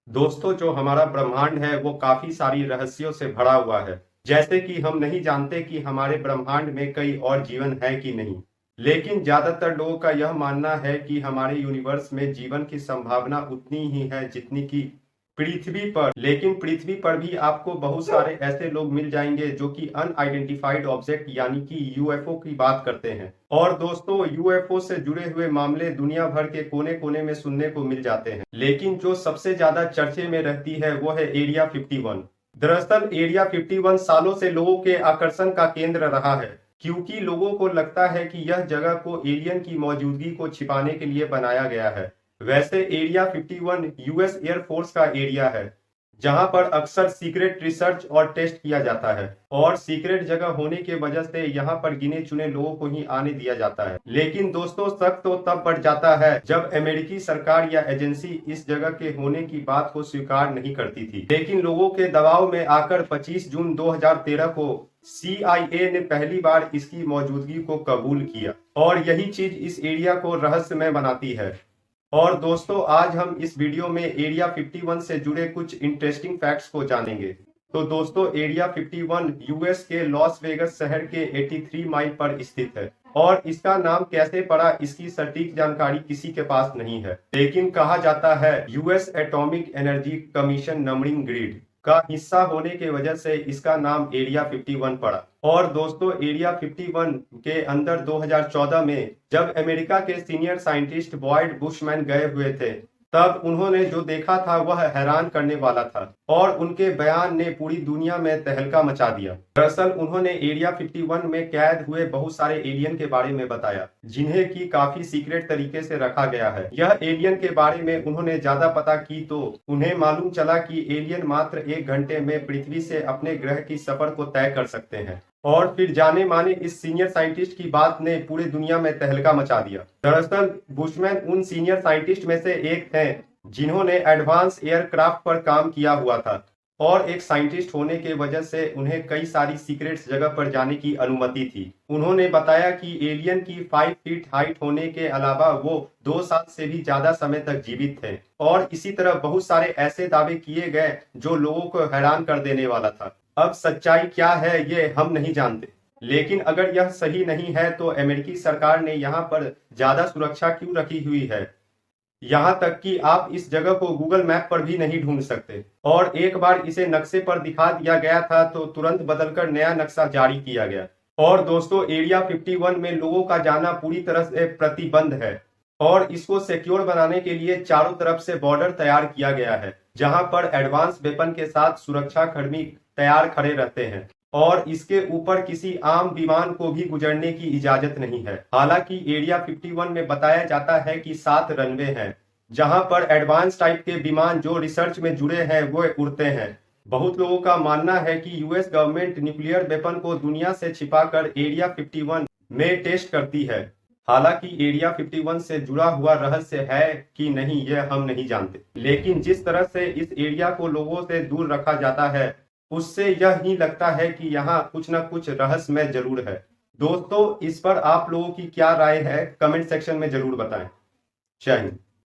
दोस्तों, जो हमारा ब्रह्मांड है वो काफी सारी रहस्यों से भरा हुआ है। जैसे कि हम नहीं जानते कि हमारे ब्रह्मांड में कई और जीवन है कि नहीं। लेकिन ज्यादातर लोगों का यह मानना है कि हमारे यूनिवर्स में जीवन की संभावना उतनी ही है जितनी की पृथ्वी पर। लेकिन पृथ्वी पर भी आपको बहुत सारे ऐसे लोग मिल जाएंगे जो कि अनआइडेंटिफाइड ऑब्जेक्ट यानी कि यूएफओ की बात करते हैं। और दोस्तों, यूएफओ से जुड़े हुए मामले दुनिया भर के कोने कोने में सुनने को मिल जाते हैं, लेकिन जो सबसे ज्यादा चर्चे में रहती है वो है एरिया 51। दरअसल एरिया 51 सालों से लोगों के आकर्षण का केंद्र रहा है, क्योंकि लोगों को लगता है कि यह जगह को एलियन की मौजूदगी को छिपाने के लिए बनाया गया है। वैसे एरिया 51 यूएस एयरफोर्स का एरिया है, जहां पर अक्सर सीक्रेट रिसर्च और टेस्ट किया जाता है। और सीक्रेट जगह होने के वजह से यहां पर गिने चुने लोगों को ही आने दिया जाता है। लेकिन दोस्तों, शक तो तब बढ़ जाता है जब अमेरिकी सरकार या एजेंसी इस जगह के होने की बात को स्वीकार नहीं करती थी। लेकिन लोगों के दबाव में आकर 25 जून 2013 को CIA ने पहली बार इसकी मौजूदगी को कबूल किया, और यही चीज इस एरिया को रहस्यमय बनाती है। और दोस्तों, आज हम इस वीडियो में एरिया 51 से जुड़े कुछ इंटरेस्टिंग फैक्ट्स को जानेंगे। तो दोस्तों, एरिया 51 यूएस के लॉस वेगस शहर के 83 माइल पर स्थित है, और इसका नाम कैसे पड़ा इसकी सटीक जानकारी किसी के पास नहीं है। लेकिन कहा जाता है US atomic energy commission numbering grid का हिस्सा होने के वजह से इसका नाम एरिया 51 पड़ा। और दोस्तों, एरिया 51 के अंदर 2014 में जब अमेरिका के सीनियर साइंटिस्ट बॉयड बुशमैन गए हुए थे, तब उन्होंने जो देखा था वह हैरान करने वाला था, और उनके बयान ने पूरी दुनिया में तहलका मचा दिया। दरअसल उन्होंने एरिया 51 में कैद हुए बहुत सारे एलियन के बारे में बताया, जिन्हें की काफी सीक्रेट तरीके से रखा गया है। यह एलियन के बारे में उन्होंने ज्यादा पता की तो उन्हें मालूम चला कि एलियन मात्र 1 घंटे में पृथ्वी से अपने ग्रह की सफर को तय कर सकते हैं। और फिर जाने माने इस सीनियर साइंटिस्ट की बात ने पूरी दुनिया में तहलका मचा दिया। दरअसल बुशमैन उन सीनियर साइंटिस्ट में से एक थे जिन्होंने एडवांस एयरक्राफ्ट पर काम किया हुआ था, और एक साइंटिस्ट होने के वजह से उन्हें कई सारी सीक्रेट्स जगह पर जाने की अनुमति थी। उन्होंने बताया कि एलियन की 5 फीट हाइट होने के अलावा वो 2 साल से भी ज्यादा समय तक जीवित थे। और इसी तरह बहुत सारे ऐसे दावे किए गए जो लोगों को हैरान कर देने वाला था। अब सच्चाई क्या है ये हम नहीं जानते, लेकिन अगर यह सही नहीं है तो अमेरिकी सरकार ने यहाँ पर ज्यादा सुरक्षा क्यों रखी हुई है। यहाँ तक कि आप इस जगह को गूगल मैप पर भी नहीं ढूंढ सकते, और एक बार इसे नक्शे पर दिखा दिया गया था तो तुरंत बदलकर नया नक्शा जारी किया गया। और दोस्तों, एरिया 51 में लोगों का जाना पूरी तरह से प्रतिबंध है, और इसको सिक्योर बनाने के लिए चारों तरफ से बॉर्डर तैयार किया गया है, जहां पर एडवांस वेपन के साथ सुरक्षा कर्मी तैयार खड़े रहते हैं। और इसके ऊपर किसी आम विमान को भी गुजरने की इजाजत नहीं है। हालांकि एरिया 51 में बताया जाता है कि 7 रनवे हैं, जहां पर एडवांस टाइप के विमान जो रिसर्च में जुड़े हैं वो उड़ते हैं। बहुत लोगों का मानना है कि यूएस गवर्नमेंट न्यूक्लियर वेपन को दुनिया से छिपाकर एरिया 51 में टेस्ट करती है। हालांकि एरिया 51 से जुड़ा हुआ रहस्य है कि नहीं यह हम नहीं जानते, लेकिन जिस तरह से इस एरिया को लोगों से दूर रखा जाता है उससे यह ही लगता है कि यहाँ कुछ न कुछ रहस्यमय जरूर है। दोस्तों, इस पर आप लोगों की क्या राय है कमेंट सेक्शन में जरूर बताएं। जय हिंद।